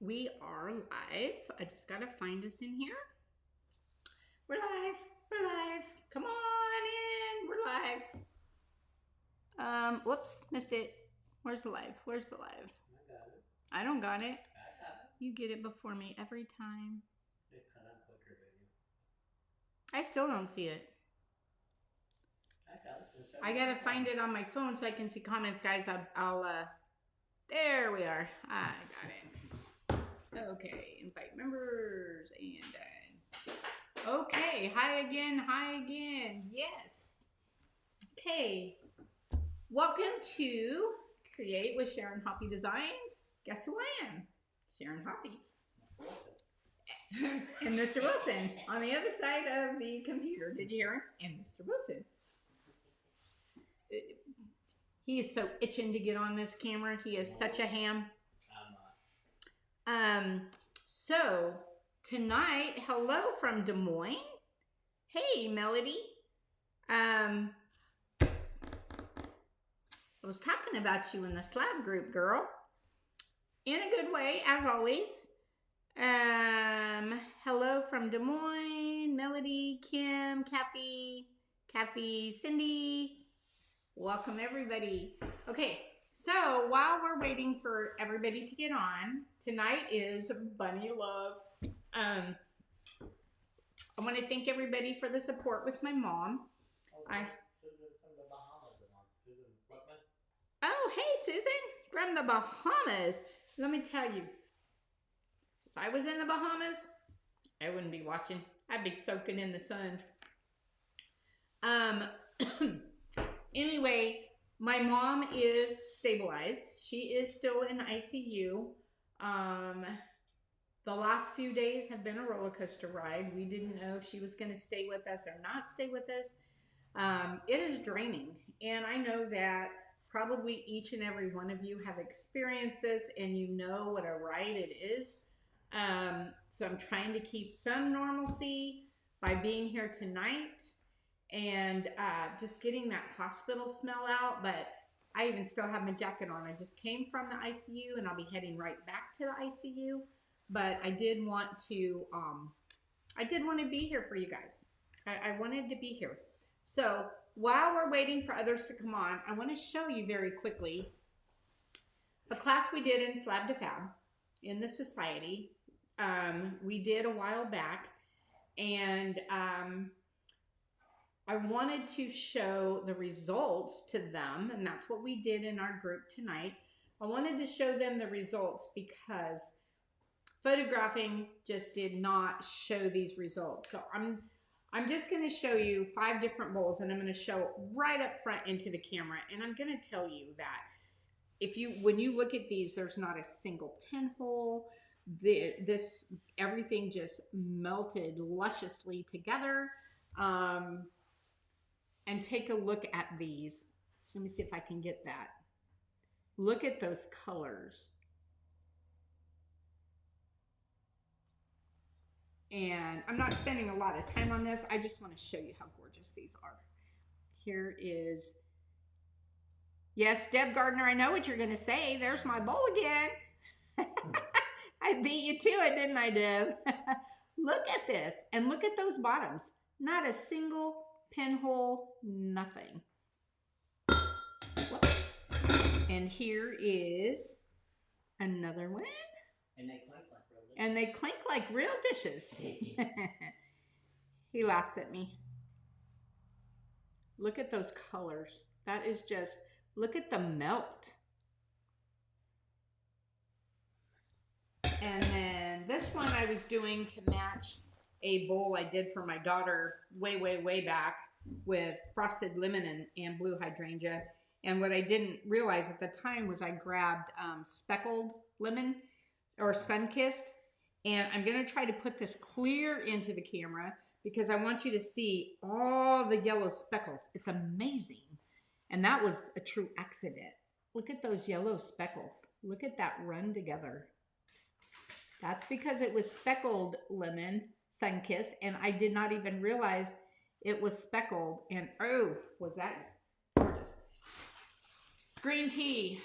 We are live. I just gotta find us in here. We're live. We're live. Come on in. We're live. Whoops, missed it. Where's the live? Where's the live? I got it. I don't got it. I got it. You get it before me every time. They cut on quicker video. I still don't see it. I got it. I gotta find it on my phone so I can see comments, guys. I'll there we are. I got it. Okay, invite members and okay, hi again, yes. Okay, welcome to Create with Sharon Hoppe Designs. Guess who I am? Sharon Hoppe. And Mr. Wilson on the other side of the computer. Did you hear him? And Mr. Wilson. He is so itching to get on this camera. He is such a ham. So tonight, hello from Des Moines. Hey, Melody. I was talking about you in the slab group, girl. In a good way, as always. Hello from Des Moines, Melody, Kim, Kathy, Cindy. Welcome, everybody. Okay, so while we're waiting for everybody to get on, tonight is Bunny Love. I want to thank everybody for the support with my mom. Oh, hey, Susan, from the Bahamas. Let me tell you, if I was in the Bahamas, I wouldn't be watching. I'd be soaking in the sun. Anyway, my mom is stabilized. She is still in ICU. The last few days have been a roller coaster ride. We didn't know if she was going to stay with us or not stay with us. It is draining. And I know that probably each and every one of you have experienced this and you know what a ride it is. So I'm trying to keep some normalcy by being here tonight and just getting that hospital smell out. But I even still have my jacket on. I just came from the ICU and I'll be heading right back to the ICU. But I did want to be here for you guys. I wanted to be here. So while we're waiting for others to come on, I want to show you very quickly a class we did in Slab to Fab in the society. We did a while back, and I wanted to show the results to them, and that's what we did in our group tonight. I wanted to show them the results because photographing just did not show these results. So I'm just going to show you 5 different bowls, and I'm going to show it right up front into the camera. And I'm going to tell you that when you look at these, there's not a single pinhole. Everything just melted lusciously together. And take a look at these. Let me see if I can get that. Look at those colors. And I'm not spending a lot of time on this. I just want to show you how gorgeous these are. Here is, yes, Deb Gardner, I know what you're going to say. There's my bowl again. I beat you to it, didn't I, Deb? Look at this. And look at those bottoms. Not a single pinhole, nothing. Whoops. And here is another one. And they clink like real dishes. And they clink like real dishes. He laughs at me. Look at those colors. That is just, look at the melt. And then this one I was doing to match a bowl I did for my daughter way back with frosted lemon and blue hydrangea. And what I didn't realize at the time was I grabbed speckled lemon or sun-kissed. And I'm going to try to put this clear into the camera because I want you to see all the yellow speckles. It's amazing. And that was a true accident. Look at those yellow speckles. Look at that run together. That's because it was speckled lemon, sun-kissed, and I did not even realize it was speckled. And oh, was that gorgeous. Green tea.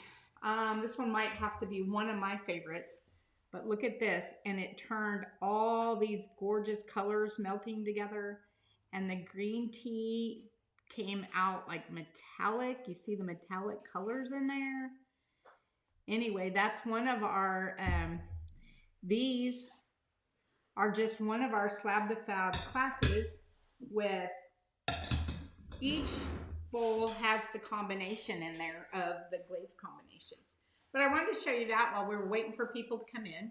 This one might have to be one of my favorites. But look at this, and it turned all these gorgeous colors melting together, and the green tea came out like metallic. You see the metallic colors in there? Anyway, that's one of our, these are just one of our Slab to Fab classes with each bowl has the combination in there of the glaze combinations. But I wanted to show you that while we were waiting for people to come in.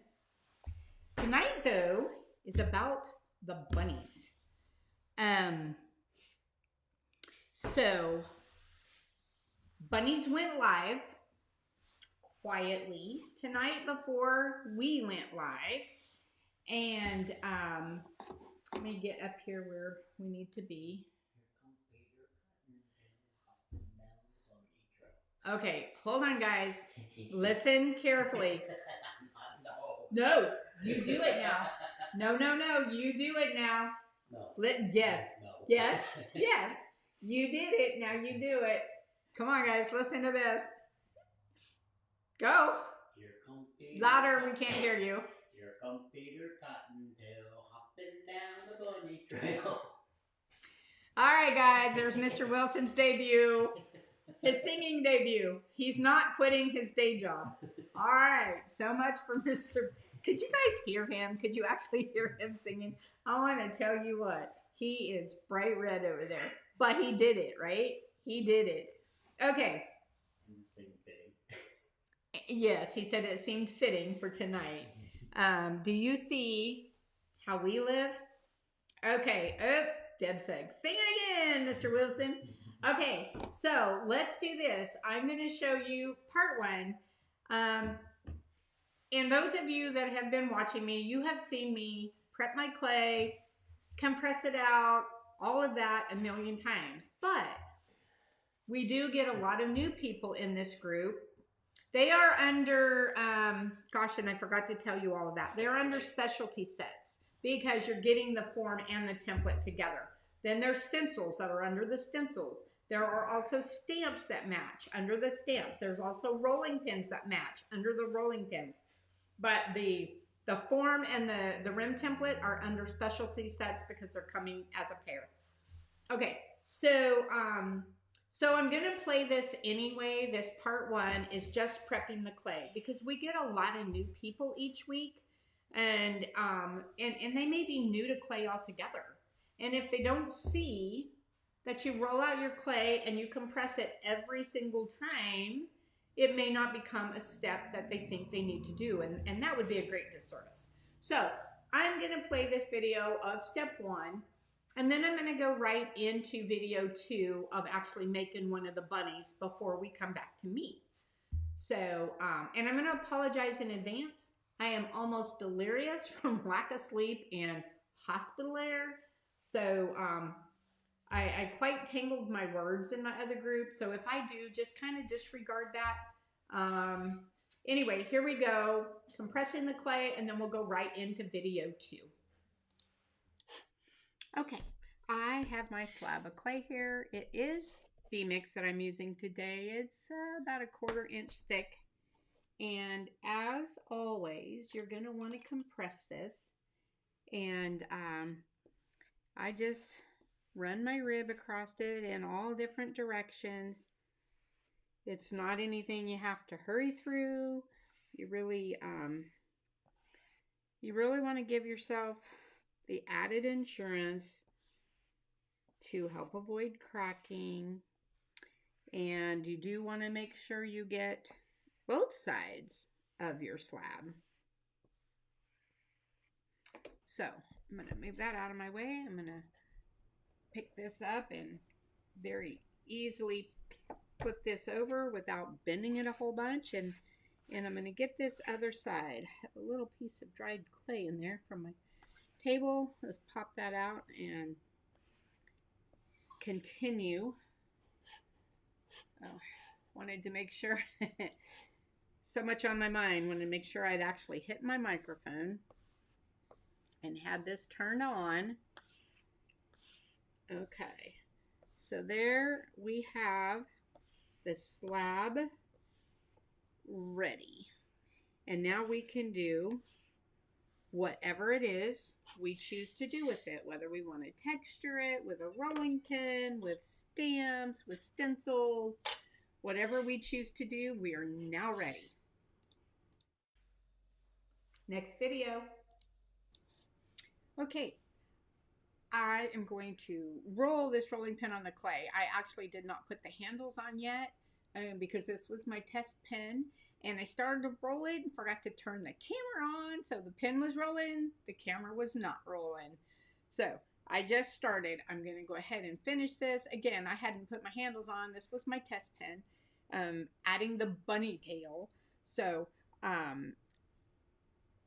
Tonight, though, is about the bunnies. So, bunnies went live quietly tonight before we went live. And let me get up here where we need to be. Okay, hold on, guys. Listen carefully. No, you do it now. No, you do it now. Yes, yes, yes. You did it. Now you do it. Come on, guys. Listen to this. Go. Louder. We can't hear you. Here comes Peter Cottontail hopping down the bunny trail. All right, guys. There's Mr. Wilson's debut. His singing debut. He's not quitting his day job. All right. So much for Mr. Could you guys hear him? Could you actually hear him singing? I want to tell you what. He is bright red over there. But he did it, right? He did it. Okay. Yes, he said it seemed fitting for tonight. Do you see how we live? Okay. Oh, Deb said, sing it again, Mr. Wilson. Okay, so let's do this. I'm going to show you part one. And those of you that have been watching me, you have seen me prep my clay, compress it out, all of that a million times. But we do get a lot of new people in this group. They are under, gosh, and I forgot to tell you all of that. They're under specialty sets because you're getting the form and the template together. Then there's stencils that are under the stencils. There are also stamps that match under the stamps. There's also rolling pins that match under the rolling pins. But the form and the rim template are under specialty sets because they're coming as a pair. Okay, so I'm going to play this anyway. This part one is just prepping the clay because we get a lot of new people each week, and they may be new to clay altogether. And if they don't see that you roll out your clay and you compress it every single time, it may not become a step that they think they need to do, and that would be a great disservice. So I'm going to play this video of step one, and then I'm going to go right into video two of actually making one of the bunnies before we come back to me. So, and I'm going to apologize in advance. I am almost delirious from lack of sleep and hospital air. So, I quite tangled my words in my other group. So if I do, just kind of disregard that. Anyway, here we go. Compressing the clay, and then we'll go right into video two. Okay, I have my slab of clay here. It is V-Mix that I'm using today. It's about 1/4 inch thick. And as always, you're going to want to compress this. And I just run my rib across it in all different directions. It's not anything you have to hurry through. You really want to give yourself the added insurance to help avoid cracking. And you do want to make sure you get both sides of your slab. So I'm going to move that out of my way. I'm going to pick this up and very easily flip this over without bending it a whole bunch, and I'm going to get this other side. I have a little piece of dried clay in there from my table. Let's pop that out and continue. Oh, wanted to make sure so much on my mind. Wanted to make sure I'd actually hit my microphone and had this turned on. Okay, so there we have the slab ready. And now we can do whatever it is we choose to do with it, whether we want to texture it with a rolling pin, with stamps, with stencils, whatever we choose to do, we are now ready. Next video. Okay, I am going to roll this rolling pin on the clay. I actually did not put the handles on yet because this was my test pin. And I started to roll it and forgot to turn the camera on. So the pin was rolling, the camera was not rolling. So I just started. I'm going to go ahead and finish this. Again, I hadn't put my handles on. This was my test pin. Adding the bunny tail. So I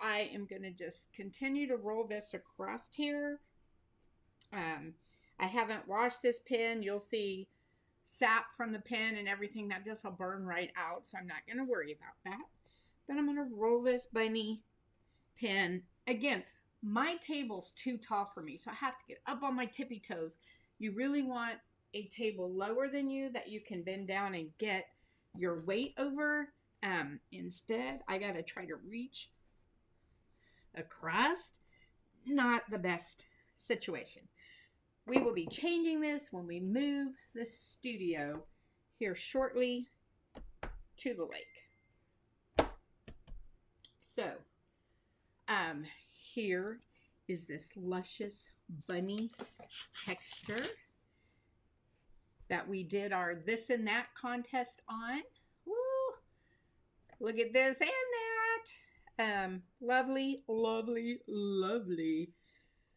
am going to just continue to roll this across here. I haven't washed this pin. You'll see sap from the pen and everything. That just will burn right out, so I'm not going to worry about that. But I'm going to roll this bunny pen. Again, my table's too tall for me, so I have to get up on my tippy toes. You really want a table lower than you that you can bend down and get your weight over. Instead, I got to try to reach across. Not the best situation. We will be changing this when we move the studio here shortly to the lake. So, here is this luscious bunny texture that we did our this and that contest on. Woo! Look at this and that. Lovely, lovely, lovely.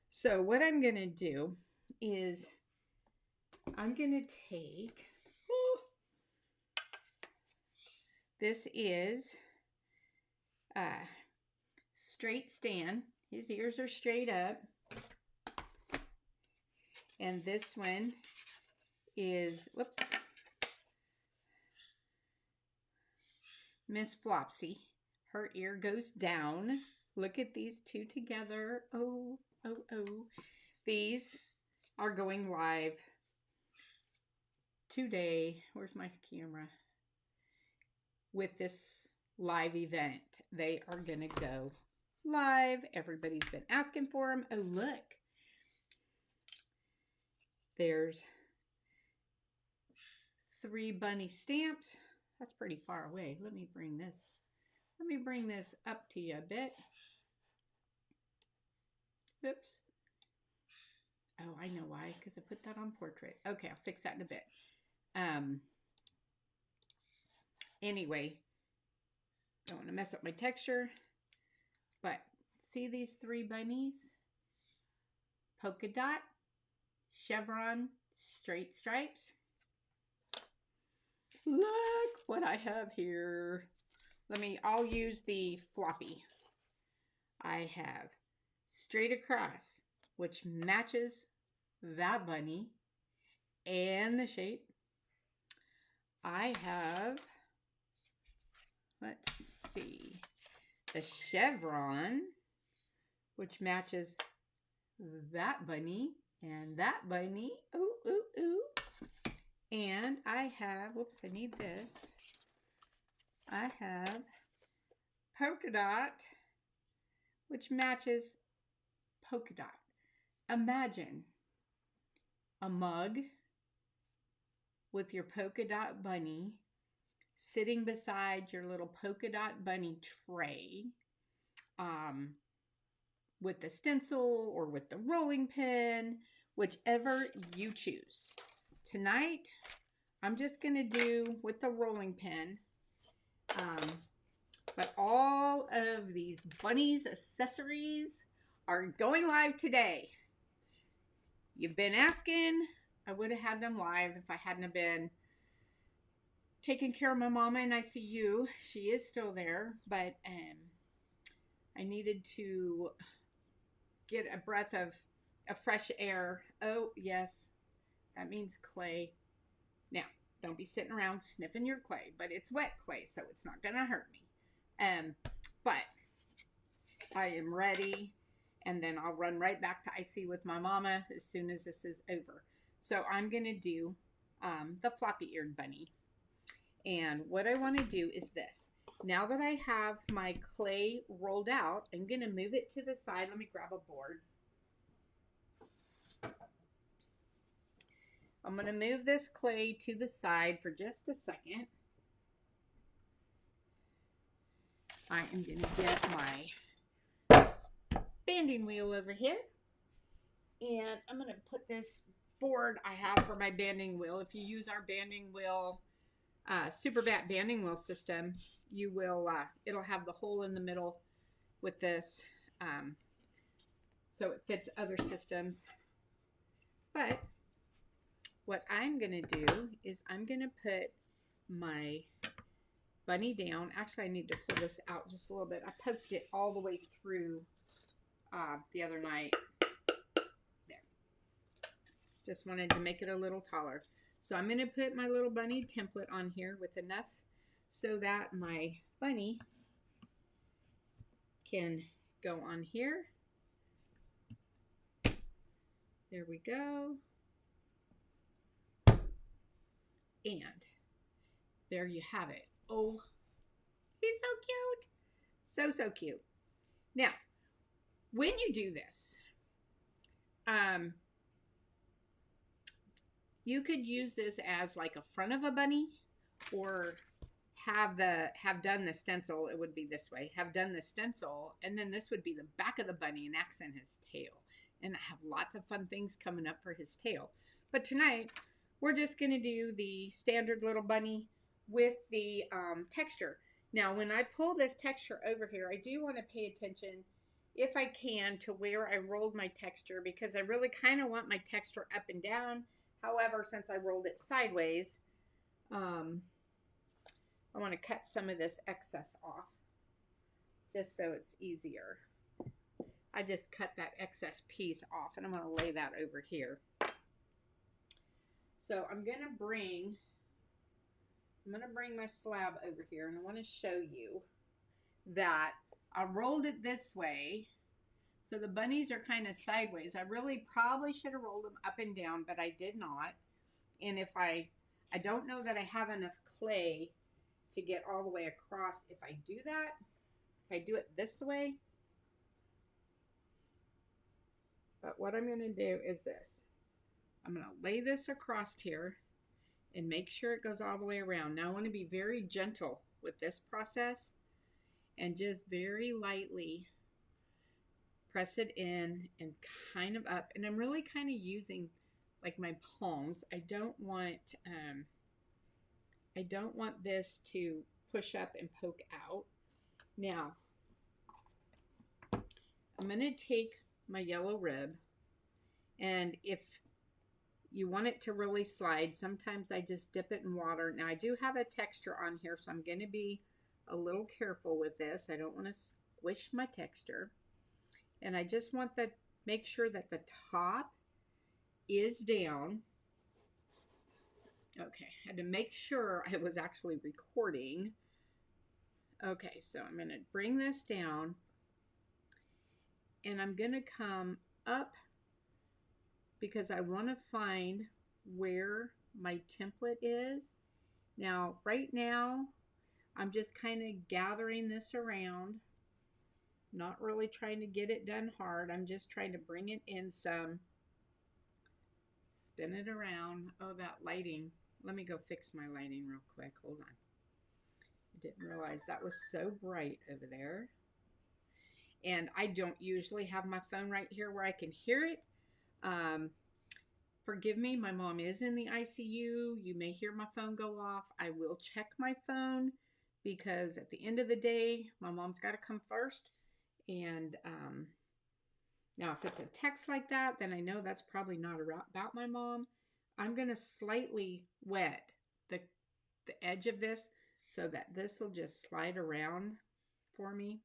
So what I'm going to do is I'm going to take, this is straight Stan. His ears are straight up. And this one is, whoops, Miss Flopsy. Her ear goes down. Look at these two together. Oh, oh, oh. These are going live today. Where's my camera? With this live event. They are going to go live. Everybody's been asking for them. Oh, look. There's 3 bunny stamps. That's pretty far away. Let me bring this up to you a bit. Oops. Oh, I know why, because I put that on portrait. Okay, I'll fix that in a bit. Anyway, don't want to mess up my texture, but see these 3 bunnies? Polka dot, chevron, straight stripes. Look what I have here. I'll use the Floppy. I have straight across, which matches that bunny and the shape. I have, let's see, the chevron, which matches that bunny and that bunny. Ooh, ooh, ooh. And I have, whoops, I need this. I have polka dot, which matches polka dot. Imagine a mug with your polka dot bunny sitting beside your little polka dot bunny tray with the stencil or with the rolling pin, whichever you choose. Tonight, I'm just going to do with the rolling pin, but all of these bunnies accessories are going live today. You've been asking. I would have had them live if I hadn't have been taking care of my mama in ICU. She is still there, but I needed to get a breath of fresh air. Oh, yes, that means clay. Now, don't be sitting around sniffing your clay, but it's wet clay, so it's not going to hurt me. But I am ready, and then I'll run right back to IC with my mama as soon as this is over. So I'm going to do the floppy-eared bunny. And what I want to do is this. Now that I have my clay rolled out, I'm going to move it to the side. Let me grab a board. I'm going to move this clay to the side for just a second. I am going to get my banding wheel over here. And I'm going to put this board I have for my banding wheel. If you use our banding wheel, Super Bat banding wheel system, you will, it'll have the hole in the middle with this, so it fits other systems. But what I'm going to do is I'm going to put my bunny down. Actually, I need to pull this out just a little bit. I poked it all the way through the other night. There. Just wanted to make it a little taller. So I'm going to put my little bunny template on here with enough so that my bunny can go on here. There we go. And there you have it. Oh, he's so cute. So cute. Now, when you do this, you could use this as like a front of a bunny, or have done the stencil. It would be this way. Have done the stencil, and then this would be the back of the bunny and accent his tail. And I have lots of fun things coming up for his tail. But tonight, we're just going to do the standard little bunny with the texture. Now, when I pull this texture over here, I do want to pay attention, if I can, to where I rolled my texture, because I really kind of want my texture up and down. However, since I rolled it sideways, I want to cut some of this excess off just so it's easier. I just cut that excess piece off, and I'm going to lay that over here. So I'm going to bring my slab over here, and I want to show you that I rolled it this way. So the bunnies are kind of sideways. I really probably should have rolled them up and down, but I did not. And if I don't know that I have enough clay to get all the way across. If I do that, if I do it this way, but what I'm going to do is this. I'm going to lay this across here and make sure it goes all the way around. Now I want to be very gentle with this process and just very lightly press it in and kind of up. And I'm really kind of using like my palms. I don't want this to push up and poke out. Now, I'm going to take my yellow rib, and if you want it to really slide, sometimes I just dip it in water. Now, I do have a texture on here, so I'm going to be a little careful with this. I don't want to squish my texture. And I just want to make sure that the top is down. Okay, I had to make sure I was actually recording. Okay, so I'm going to bring this down, and I'm going to come up because I want to find where my template is. Now, right now, I'm just kind of gathering this around, not really trying to get it done hard. I'm just trying to bring it in some, spin it around. Oh, that lighting. Let me go fix my lighting real quick. Hold on. I didn't realize that was so bright over there. And I don't usually have my phone right here where I can hear it. Forgive me, my mom is in the ICU. You may hear my phone go off. I will check my phone because at the end of the day, my mom's got to come first. And now if it's a text like that, then I know that's probably not about my mom. I'm going to slightly wet the edge of this so that this will just slide around for me.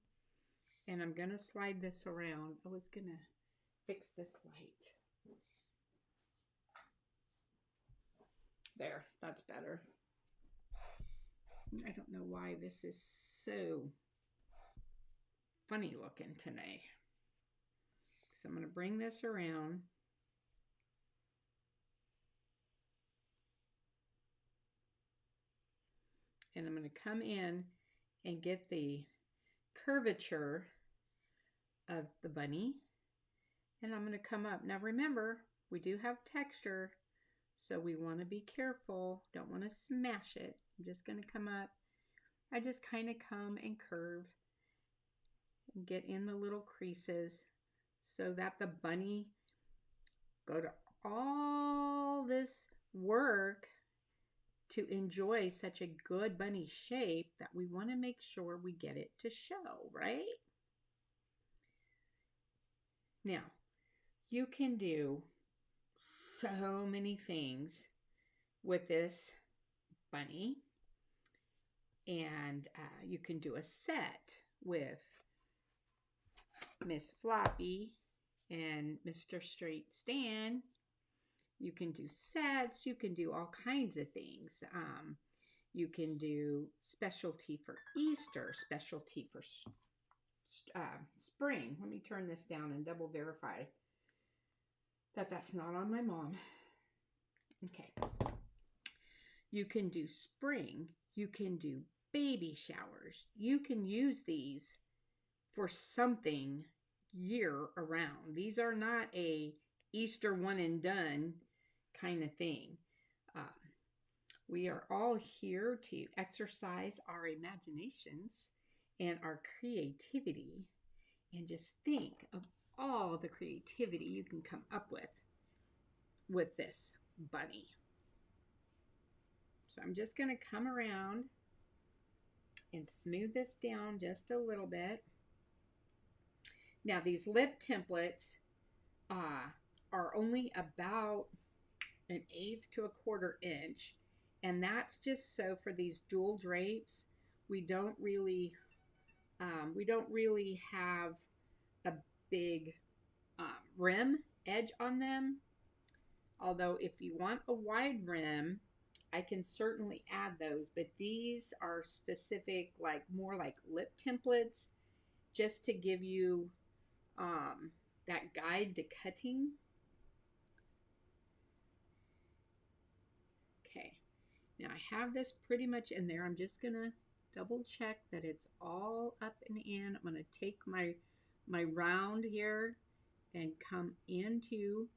And I'm going to slide this around. I was going to fix this light. There, that's better. I don't know why this is so funny looking today. So I'm going to bring this around. And I'm going to come in and get the curvature of the bunny. And I'm going to come up. Now remember, we do have texture, so we want to be careful. Don't want to smash it. I'm just going to come up. I just kind of come and curve and get in the little creases so that the bunny go to all this work to enjoy such a good bunny shape that we want to make sure we get it to show, right? Now, you can do so many things with this bunny, and you can do a set with Miss Floppy and Mr. Straight Stan. You can do sets. You can do all kinds of things. You can do specialty for Easter, specialty for spring. Let me turn this down and double verify that that's not on my mom. Okay. You can do spring. You can do baby showers. You can use these for something year around. These are not a Easter one and done kind of thing. We are all here to exercise our imaginations and our creativity, and just think of all the creativity you can come up with this bunny. So I'm just going to come around and smooth this down just a little bit. Now these lip templates are only about 1/8 to 1/4 inch, and that's just so for these dual drapes we don't really have a big rim edge on them. Although if you want a wide rim, I can certainly add those, but these are specific, like more like lip templates, just to give you that guide to cutting. Okay, now I have this pretty much in there. I'm just gonna double check that it's all up and in. I'm gonna take my round here and come into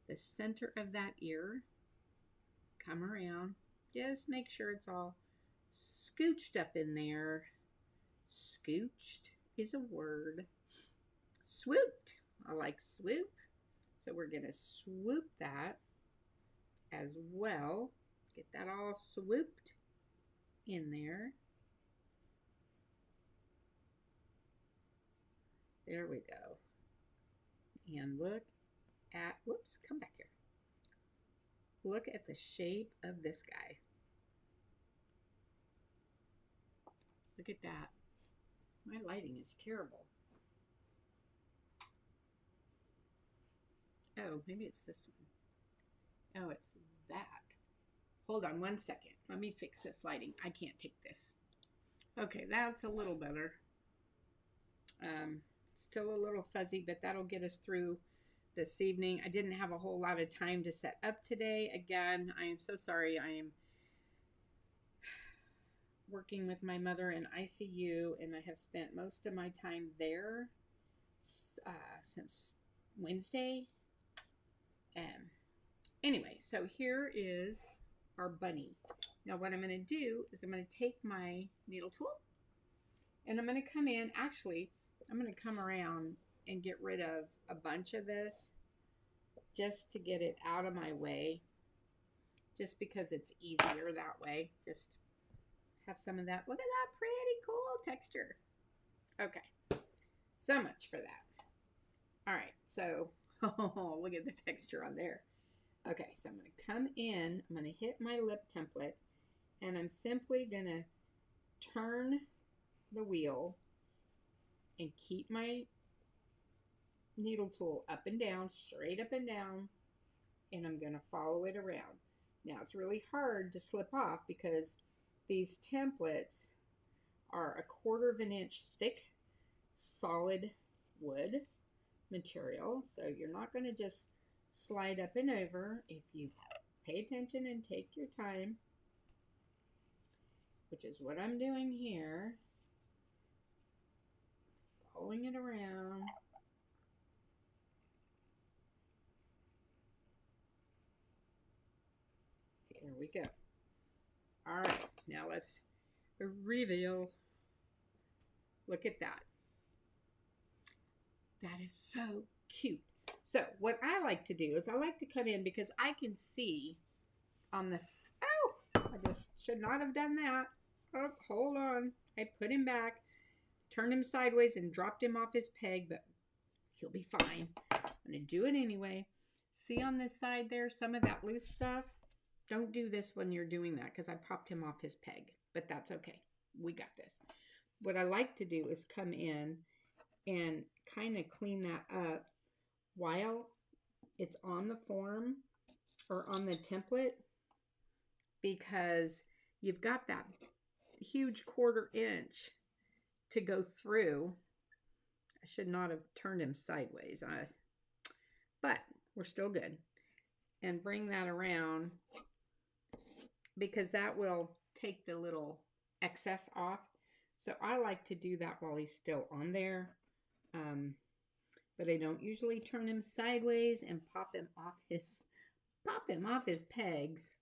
the center of that ear. Come around. Just make sure it's all scooched up in there. Scooched is a word. Swooped. I like swoop. So we're going to swoop that as well. Get that all swooped in there. There we go. And look at, whoops, come back here. Look at the shape of this guy. Look at that. My lighting is terrible. Oh, maybe it's this one. Oh, it's that. Hold on one second. Let me fix this lighting. I can't take this. Okay, that's a little better. Still a little fuzzy, but that'll get us through this evening. I didn't have a whole lot of time to set up today. Again, I am so sorry. I am working with my mother in ICU, and I have spent most of my time there since Wednesday. Anyway, so here is our bunny. Now what I'm going to do is I'm going to take my needle tool, and I'm going to come in. Actually, I'm going to come around and get rid of a bunch of this just to get it out of my way, just because it's easier that way. Just have some of that. Look at that pretty cool texture. Okay, so much for that. All right, so look at the texture on there. Okay, so I'm going to come in, I'm going to hit my lip template, and I'm simply going to turn the wheel and keep my needle tool up and down, straight up and down, and I'm going to follow it around. Now, it's really hard to slip off because these templates are 1/4 inch thick, solid wood material, so you're not going to just slide up and over. If you pay attention and take your time, which is what I'm doing here, rolling it around. There we go. All right, now let's reveal. Look at that. That is so cute. So what I like to do is I like to come in because I can see on this. Oh, I just should not have done that. Oh, hold on. I put him back, turned him sideways, and dropped him off his peg, but he'll be fine. I'm going to do it anyway. See on this side there, some of that loose stuff? Don't do this when you're doing that because I popped him off his peg, but that's okay. We got this. What I like to do is come in and kind of clean that up while it's on the form or on the template, because you've got that huge 1/4 inch to go through. I should not have turned him sideways, but we're still good. And bring that around because that will take the little excess off. So I like to do that while he's still on there. But I don't usually turn him sideways and pop him off his pegs.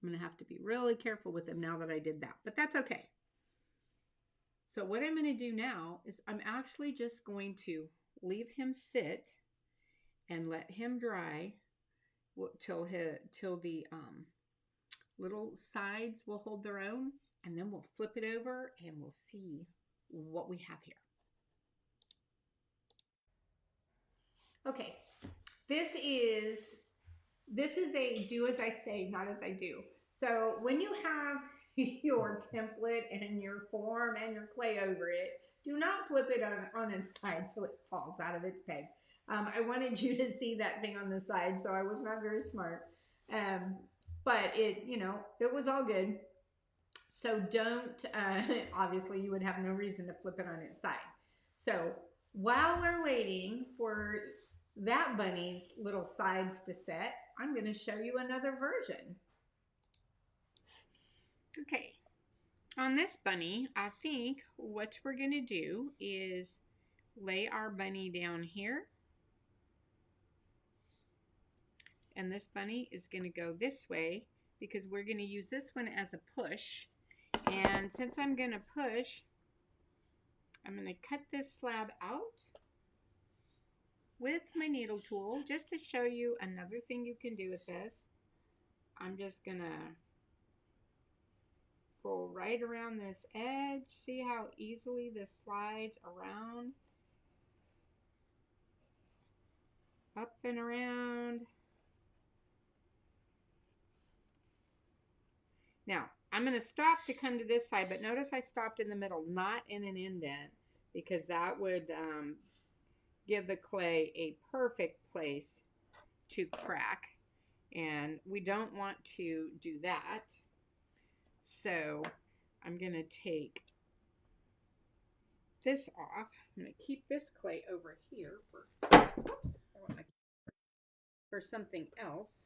I'm going to have to be really careful with him now that I did that, but that's okay. So what I'm going to do now is I'm actually just going to leave him sit and let him dry till the little sides will hold their own, and then we'll flip it over and we'll see what we have here. Okay, this is a do as I say, not as I do. So when you have your template and your form and your clay over it, do not flip it on its side so it falls out of its peg. I wanted you to see that thing on the side, so I was not very smart. But it was all good. So don't, obviously you would have no reason to flip it on its side. So while we're waiting for that bunny's little sides to set, I'm going to show you another version. Okay, on this bunny, I think what we're going to do is lay our bunny down here. And this bunny is going to go this way because we're going to use this one as a push. And since I'm going to push, I'm going to cut this slab out with my needle tool just to show you another thing you can do with this. I'm just going to roll right around this edge. See how easily this slides around, up and around. Now, I'm going to stop to come to this side, but notice I stopped in the middle, not in an indent, because that would give the clay a perfect place to crack, and we don't want to do that. So I'm going to take this off. I'm going to keep this clay over here for something else.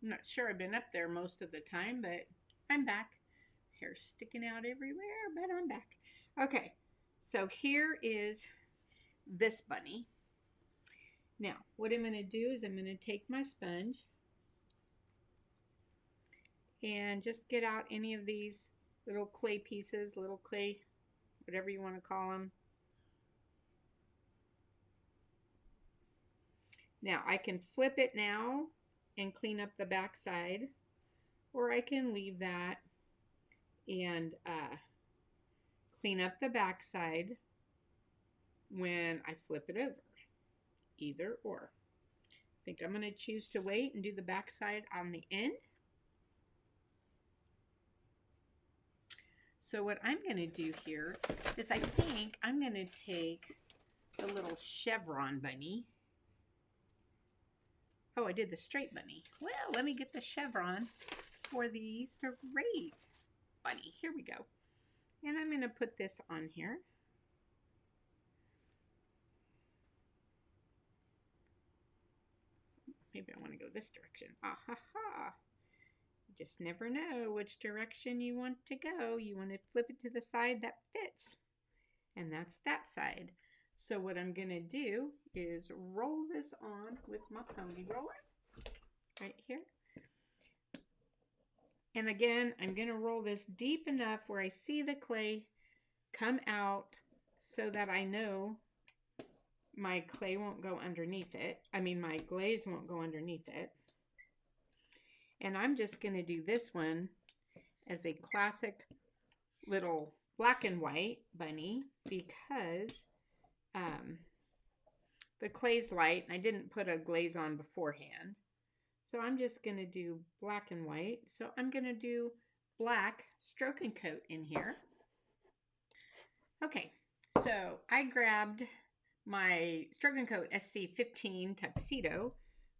I'm not sure I've been up there most of the time, but I'm back. Hair's sticking out everywhere, but I'm back. Okay, so here is this bunny. Now, what I'm going to do is I'm going to take my sponge and just get out any of these little clay pieces, little clay, whatever you want to call them. Now, I can flip it now and clean up the back side, or I can leave that and clean up the back side when I flip it over. Either or. I think I'm going to choose to wait and do the back side on the end. So what I'm going to do here is I think I'm going to take the little chevron bunny. Oh, I did the straight bunny. Well, let me get the chevron for the straight bunny. Here we go. And I'm going to put this on here. Maybe I want to go this direction. Ah ha ha. just never know which direction you want to go. You want to flip it to the side that fits, and that's that side. So what I'm going to do is roll this on with my pony roller right here. And again, I'm going to roll this deep enough where I see the clay come out so that I know my clay won't go underneath it. I mean, my glaze won't go underneath it. And I'm just going to do this one as a classic little black and white bunny because the clay's light and I didn't put a glaze on beforehand. So I'm just going to do black and white. So I'm going to do black stroke and coat in here. Okay, so I grabbed my stroke and coat SC15 tuxedo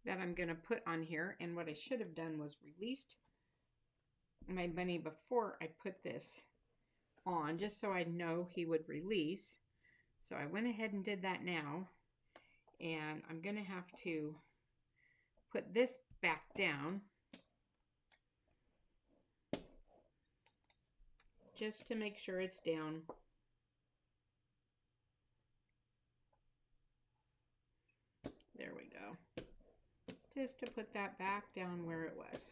that I'm going to put on here. And what I should have done was released my bunny before I put this on, just so I know he would release. So I went ahead and did that now. And I'm going to have to put this back down just to make sure it's down. There we go. Just to put that back down where it was.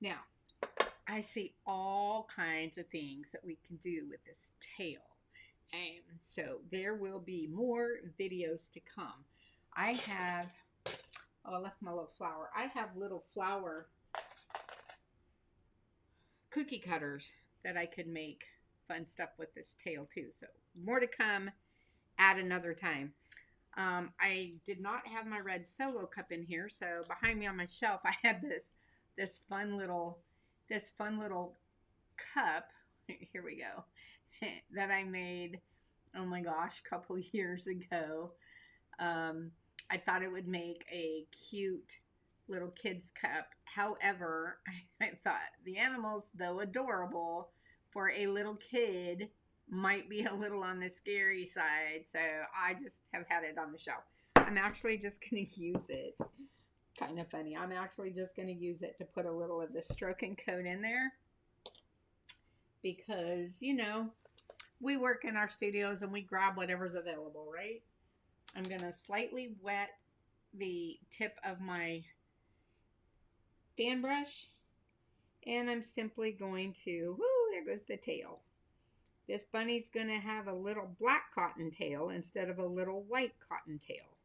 Now, I see all kinds of things that we can do with this tail. And so there will be more videos to come. I have, oh, I left my little flower. I have little flower cookie cutters that I could make fun stuff with this tail too. So more to come at another time. I did not have my red Solo cup in here, so behind me on my shelf I had this fun little cup. Here we go. That I made, oh my gosh, a couple years ago. I thought it would make a cute little kid's cup. However, I thought the animals, though adorable, for a little kid might be a little on the scary side. So I just have had it on the shelf. I'm actually just going to use it. Kind of funny. I'm actually just going to use it to put a little of the stroke and coat in there. Because, you know, we work in our studios and we grab whatever's available, right? I'm going to slightly wet the tip of my fan brush. And I'm simply going to, whoo, there goes the tail. This bunny's going to have a little black cotton tail instead of a little white cotton tail.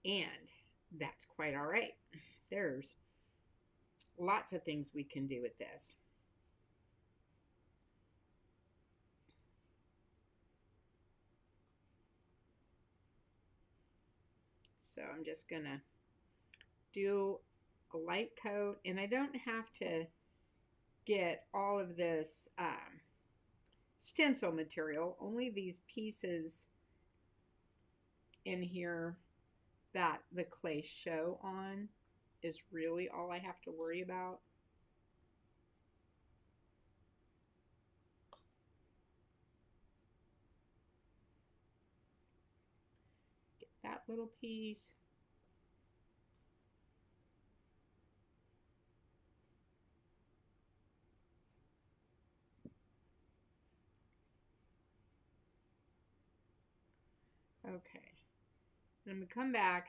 And that's quite all right. There's lots of things we can do with this. So I'm just going to do a light coat. And I don't have to get all of this stencil material. Only these pieces in here that the clay show on is really all I have to worry about. Get that little piece. Okay. I'm going to come back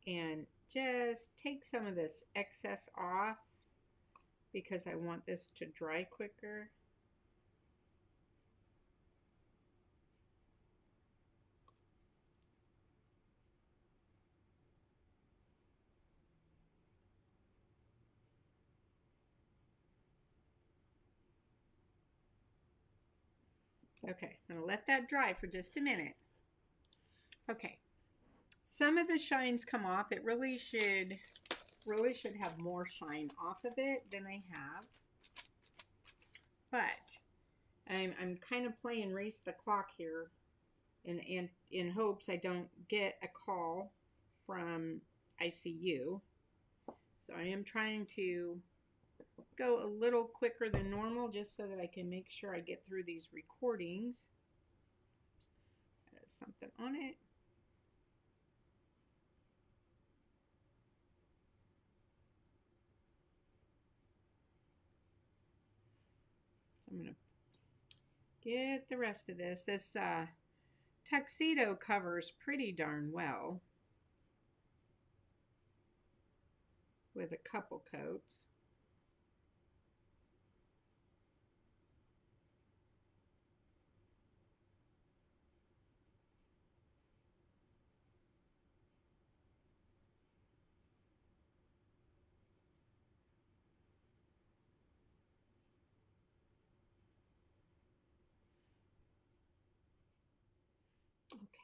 and just take some of this excess off because I want this to dry quicker. Okay, I'm going to let that dry for just a minute. Okay, some of the shines come off. It really should have more shine off of it than I have. But I'm kind of playing race the clock here in hopes I don't get a call from ICU. So I am trying to go a little quicker than normal just so that I can make sure I get through these recordings. There's something on it. get the rest of this. This tuxedo covers pretty darn well with a couple coats.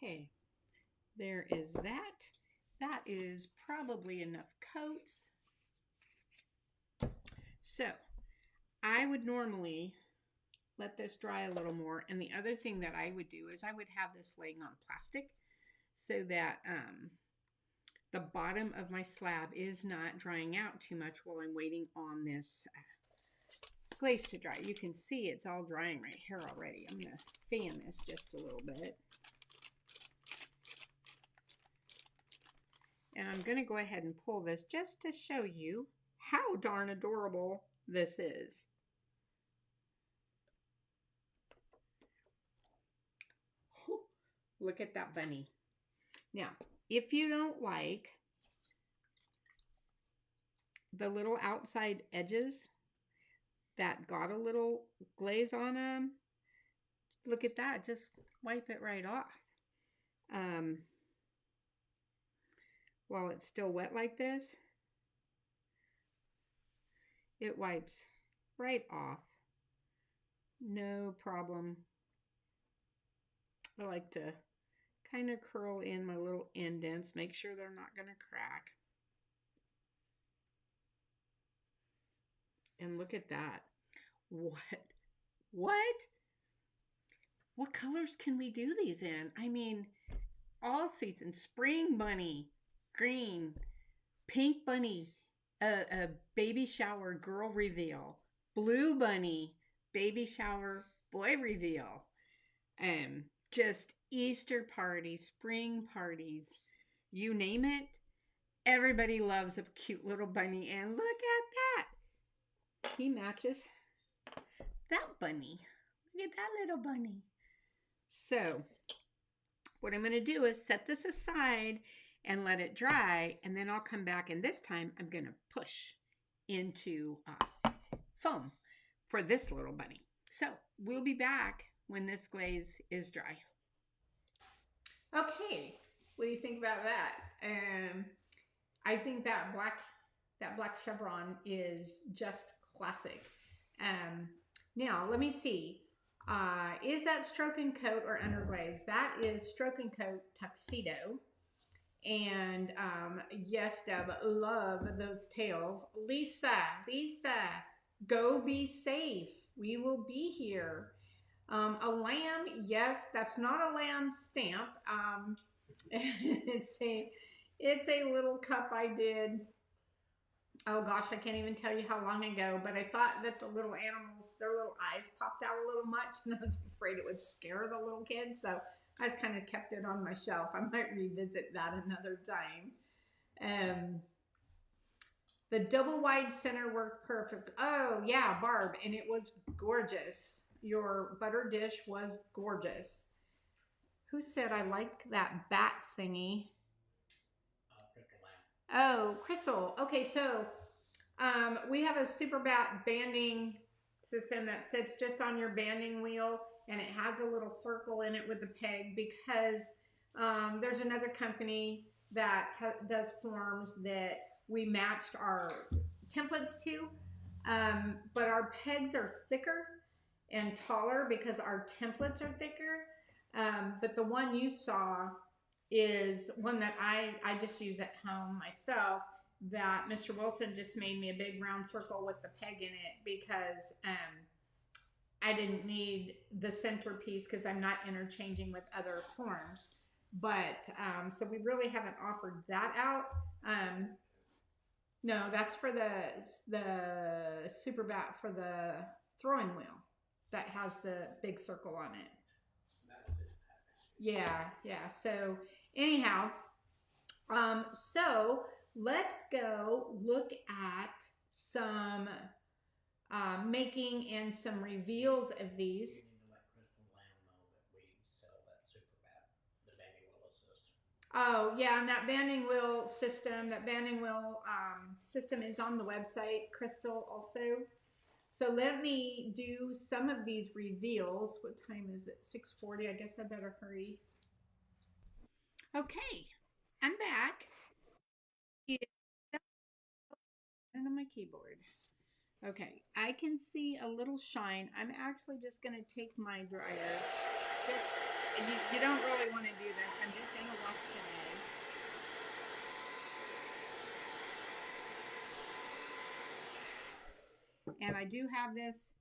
Okay, there is that. That is probably enough coats. So I would normally let this dry a little more. And the other thing that I would do is I would have this laying on plastic so that the bottom of my slab is not drying out too much while I'm waiting on this glaze to dry. You can see it's all drying right here already. I'm going to fan this just a little bit. And I'm going to go ahead and pull this just to show you how darn adorable this is. Look at that bunny. Now, if you don't like the little outside edges that got a little glaze on them, look at that. Just wipe it right off. While it's still wet like this, it wipes right off. No problem. I like to kind of curl in my little indents, make sure they're not going to crack. And look at that. What? What colors can we do these in? I mean, all season. Spring bunny, green, pink bunny, a baby shower girl reveal, blue bunny, baby shower boy reveal. Just Easter parties, spring parties, you name it. Everybody loves a cute little bunny, and look at that. He matches that bunny. Look at that little bunny. So what I'm going to do is set this aside and let it dry, and then I'll come back, and this time I'm going to push into foam for this little bunny. So we'll be back when this glaze is dry. Okay, what do you think about that? I think that black chevron is just classic. Now let me see. Is that stroke and coat or underglaze? That is stroke and coat tuxedo. And yes, Deb, love those tails. Lisa, go be safe. We will be here. A lamb, yes, that's not a lamb stamp. It's a little cup I did. Oh gosh, I can't even tell you how long ago, but I thought that the little animals, their little eyes popped out a little much, and I was afraid it would scare the little kids, so I just kind of kept it on my shelf. I might revisit that another time. The double wide center worked perfect. Oh yeah, Barb, and it was gorgeous. Your butter dish was gorgeous. Who said I like that bat thingy? Oh, Crystal. Okay, so we have a super bat banding system that sits just on your banding wheel, and it has a little circle in it with the peg because there's another company that does forms that we matched our templates to, but our pegs are thicker and taller because our templates are thicker. But the one you saw is one that I just use at home myself, that Mr. Wilson just made me a big round circle with the peg in it because I didn't need the centerpiece because I'm not interchanging with other forms. But so we really haven't offered that out. No, that's for the super bat for the throwing wheel that has the big circle on it. Yeah. So anyhow, so let's go look at some making and some reveals of these. Oh, yeah, and that banding wheel system is on the website, Crystal, also. So let me do some of these reveals. What time is it? 6:40. I guess I better hurry. Okay, I'm back. It's on my keyboard. Okay, I can see a little shine. I'm actually just going to take my dryer. Just you don't really want to do this. I'm just going to wash today. And I do have this,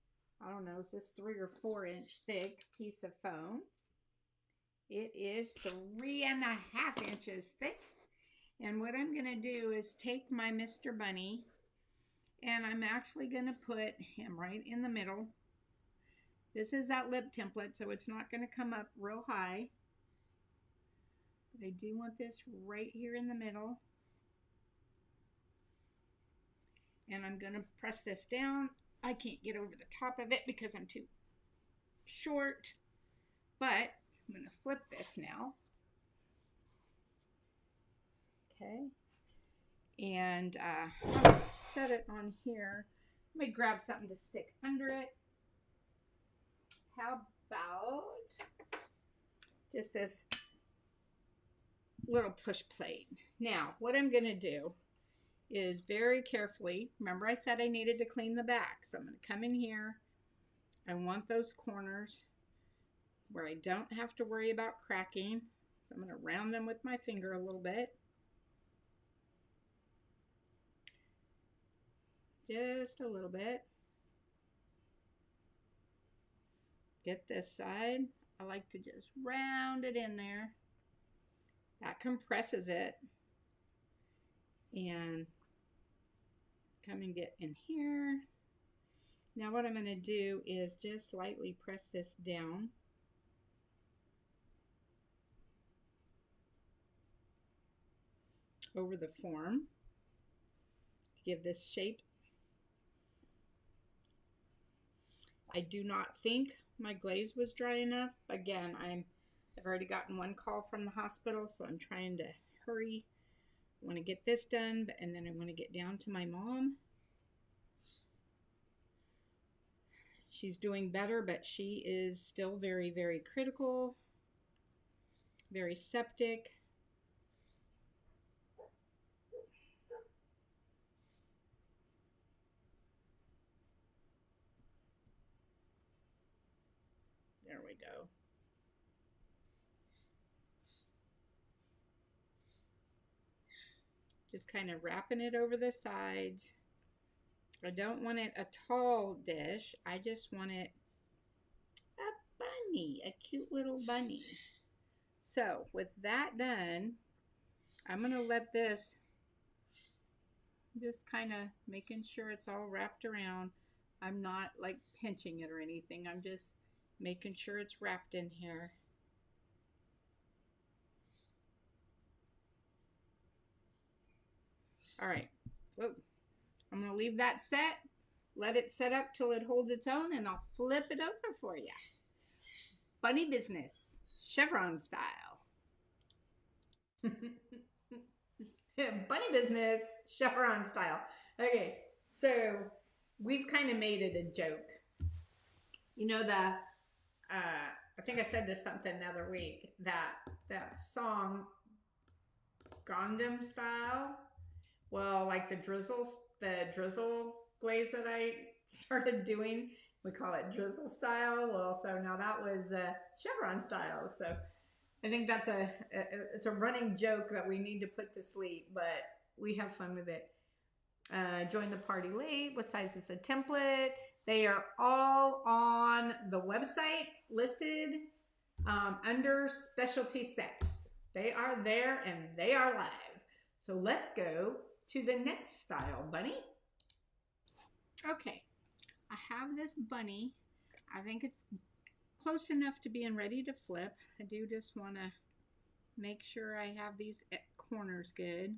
I don't know, is this 3 or 4 inch thick piece of foam. It is 3.5 inches thick. And what I'm going to do is take my Mr. Bunny and I'm actually going to put him right in the middle. This is that lip template, so it's not going to come up real high. But I do want this right here in the middle. And I'm going to press this down. I can't get over the top of it because I'm too short. But I'm going to flip this now. Okay. And I'm going to set it on here. Let me grab something to stick under it. How about just this little push plate? Now, what I'm going to do is very carefully, remember I said I needed to clean the back. So I'm going to come in here. I want those corners where I don't have to worry about cracking. So I'm going to round them with my finger a little bit. Just a little bit. Get this side. I like to just round it in there. That compresses it. And come and get in here. Now what I'm going to do is just lightly press this down. Over the form to give this shape. I do not think my glaze was dry enough. Again, I've already gotten one call from the hospital, so I'm trying to hurry. I want to get this done, and then I want to get down to my mom. She's doing better, but she is still very, very critical, very septic. There we go. Just kind of wrapping it over the sides. I don't want it a tall dish. I just want it a bunny, a cute little bunny. So with that done, I'm going to let this, just kind of making sure it's all wrapped around. I'm not like pinching it or anything. I'm just making sure it's wrapped in here. All right. Whoa. I'm going to leave that set. Let it set up till it holds its own, and I'll flip it over for you. Bunny business, chevron style. Bunny business, chevron style. Okay, so we've kind of made it a joke. You know I think I said this something the other week, that song Gundam style. Well, like the drizzle glaze that I started doing, we call it drizzle style. Well, so now that was chevron style. So I think that's it's a running joke that we need to put to sleep, but we have fun with it. Join the party late. What size is the template? They are all on the website listed under specialty sets. They are there and they are live. So let's go to the next style, bunny. Okay, I have this bunny. I think it's close enough to being ready to flip. I do just want to make sure I have these corners good.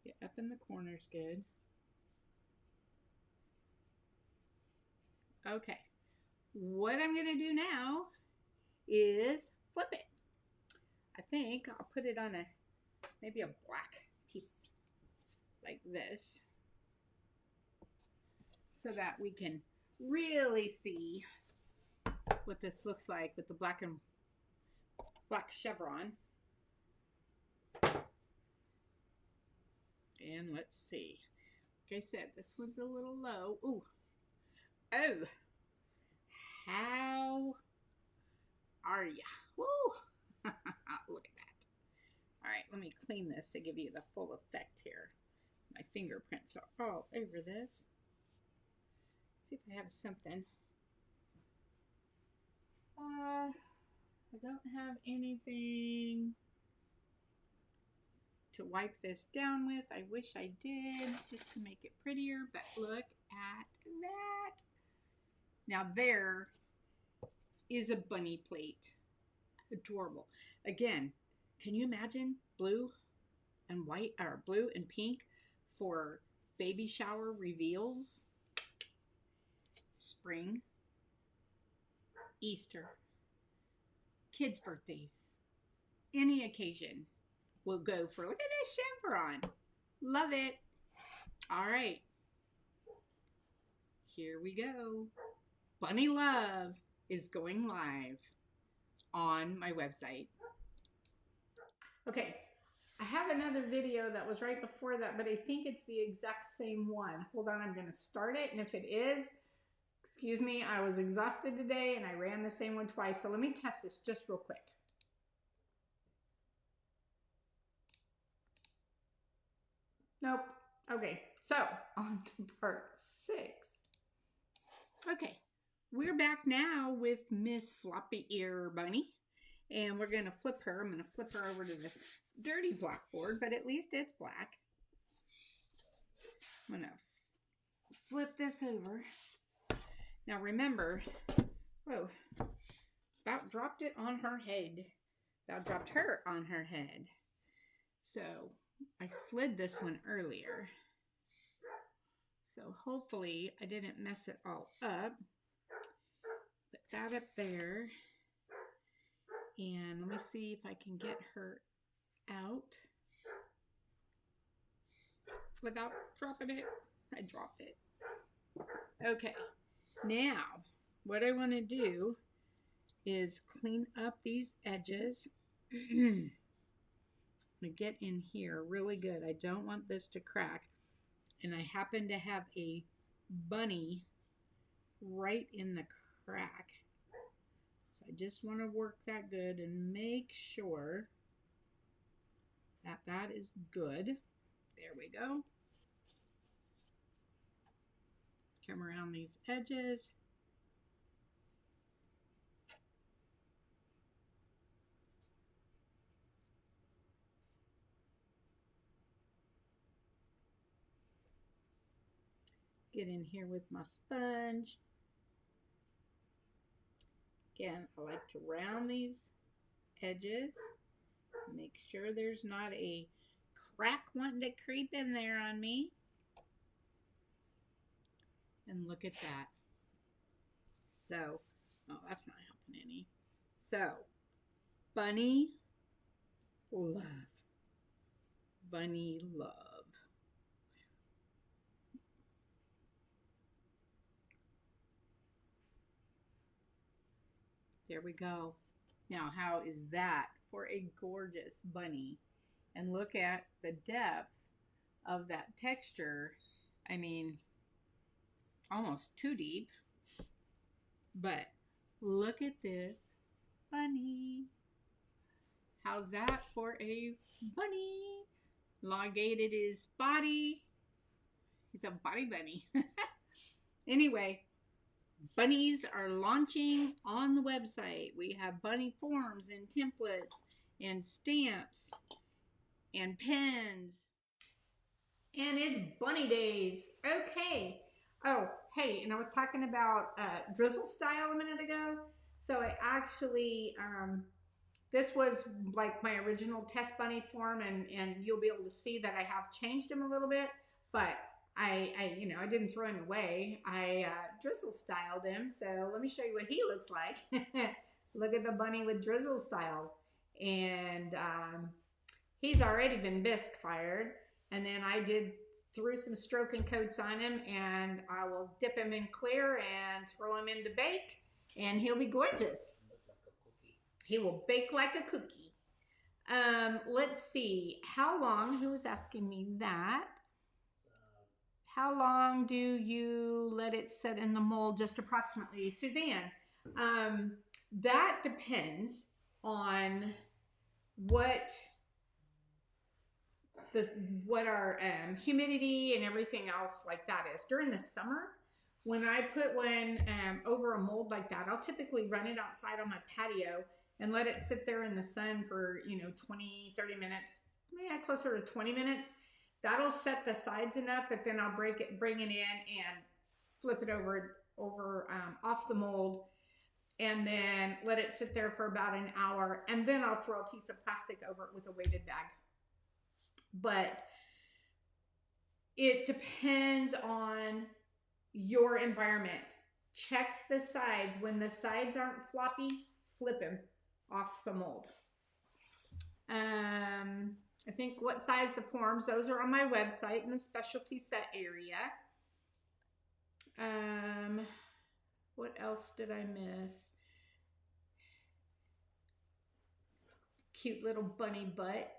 Get up in the corners good. Okay. What I'm going to do now is flip it. I think I'll put it on maybe a black piece like this so that we can really see what this looks like with the black chevron. And let's see. Like I said, this one's a little low. Ooh. Oh. How are ya? Woo. Look at that. All right, let me clean this to give you the full effect here. My fingerprints are all over this. See if I have something. I don't have anything to wipe this down with. I wish I did, just to make it prettier, but look at that. Now there is a bunny plate. Adorable. Again, can you imagine blue and white, or blue and pink for baby shower reveals? Spring, Easter, kids' birthdays, any occasion will go for, look at this chevron. Love it. All right. Here we go. Bunny Love is going live on my website. Okay, I have another video that was right before that, but I think it's the exact same one. Hold on, I'm going to start it, and if it is, excuse me, I was exhausted today and I ran the same one twice, so let me test this just real quick. Nope. Okay, so on to part 6. Okay, we're back now with Miss Floppy Ear Bunny, and we're going to flip her. I'm going to flip her over to the dirty blackboard, but at least it's black. I'm going to flip this over. Now remember, whoa, about dropped it on her head. About dropped her on her head. So I slid this one earlier. So hopefully I didn't mess it all up. Put that up there. And let me see if I can get her out without dropping it. I dropped it. Okay. Now, what I want to do is clean up these edges. I'm going to get in here really good. I don't want this to crack. And I happen to have a bunny right in the crack. So I just want to work that good and make sure that that is good. There we go. Come around these edges. Get in here with my sponge. Again, I like to round these edges. Make sure there's not a crack wanting to creep in there on me. And look at that. So, oh, that's not helping any. So, Bunny Love. Bunny Love. There we go. Now, how is that for a gorgeous bunny? And look at the depth of that texture. I mean, almost too deep. But look at this bunny. How's that for a bunny? Elongated his body. He's a body bunny. Anyway, bunnies are launching on the website. We have bunny forms and templates and stamps and pens. And it's bunny days. Okay. Oh, hey, and I was talking about drizzle style a minute ago. So I actually, this was like my original test bunny form, and you'll be able to see that I have changed them a little bit. But I didn't throw him away. I drizzle styled him. So let me show you what he looks like. Look at the bunny with drizzle style. And he's already been bisque fired. And then I threw some stroking coats on him, and I will dip him in clear and throw him into bake, and he'll be gorgeous. He will bake like a cookie. Let's see. How long? Who was asking me that? How long do you let it set in the mold? Just approximately, Suzanne. That depends on what our humidity and everything else like that is. During the summer, when I put one over a mold like that, I'll typically run it outside on my patio and let it sit there in the sun for 20, 30 minutes, closer to 20 minutes. That'll set the sides enough that then I'll bring it in and flip it over off the mold, and then let it sit there for about an hour, and then I'll throw a piece of plastic over it with a weighted bag. But it depends on your environment. Check the sides. When the sides aren't floppy, flip them off the mold. I think what size the forms, those are on my website in the specialty set area. What else did I miss? Cute little bunny butt.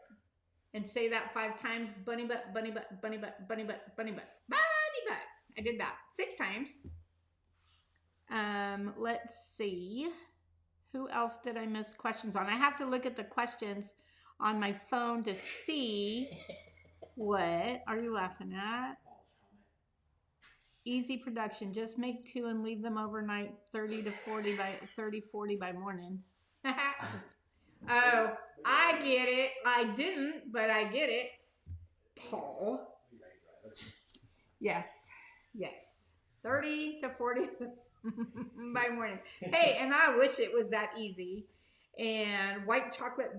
And say that 5 times. Bunny butt, bunny butt, bunny butt, bunny butt, bunny butt, bunny butt. I did that 6 times. Let's see. Who else did I miss questions on? I have to look at the questions on my phone to see. What are you laughing at? Easy production. Just make 2 and leave them overnight. 30 to 40 by morning. Oh, I get it. I didn't, but I get it. Paul. Yes. 30 to 40 by morning. Hey, and I wish it was that easy. And white chocolate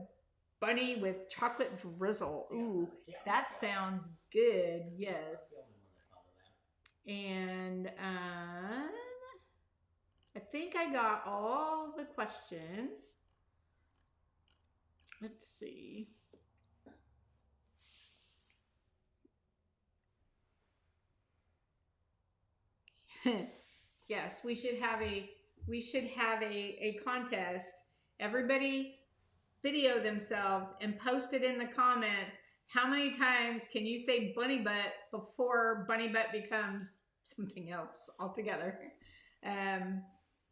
bunny with chocolate drizzle. Ooh, that sounds good. Yes. And I think I got all the questions. Let's see. Yes, we should have a contest. Everybody video themselves and post it in the comments. How many times can you say bunny butt before bunny butt becomes something else altogether?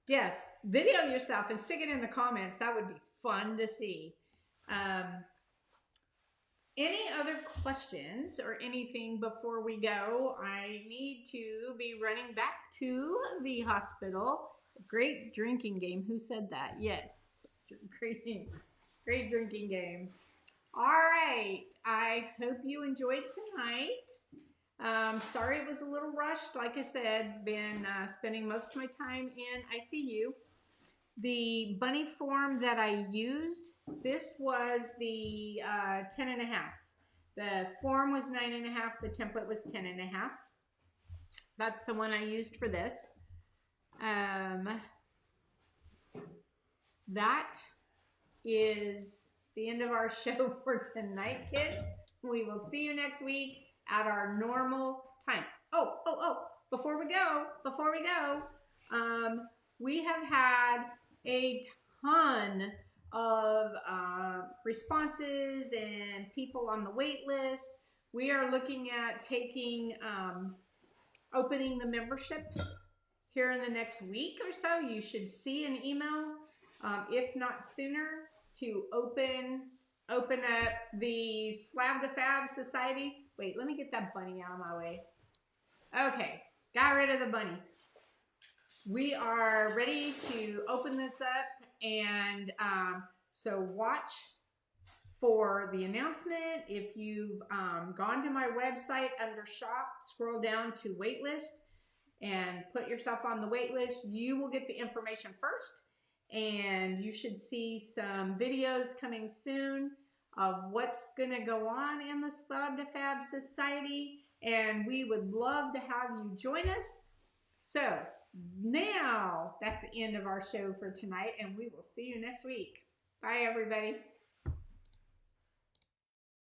Yes, video yourself and stick it in the comments. That would be fun to see. Any other questions or anything before we go? I need to be running back to the hospital. Great drinking game. Who said that? Yes. Great drinking game. All right. I hope you enjoyed tonight. Sorry it was a little rushed. Like I said, been spending most of my time in ICU. The bunny form that I used, this was the 10.5. The form was 9.5. The template was 10.5. That's the one I used for this. That is the end of our show for tonight, kids. We will see you next week at our normal time. Oh, before we go, we have had a ton of responses and people on the wait list. We are looking at opening the membership here in the next week or so. You should see an email, if not sooner, to open up the Slab to Fab Society. Wait, let me get that bunny out of my way. Okay, got rid of the bunny. We are ready to open this up, and so watch for the announcement. If you've gone to my website under shop, scroll down to waitlist and put yourself on the wait list, you will get the information first, and you should see some videos coming soon of what's going to go on in the Slab to Fab Society, and we would love to have you join us. So now that's the end of our show for tonight, and we will see you next week. Bye, everybody.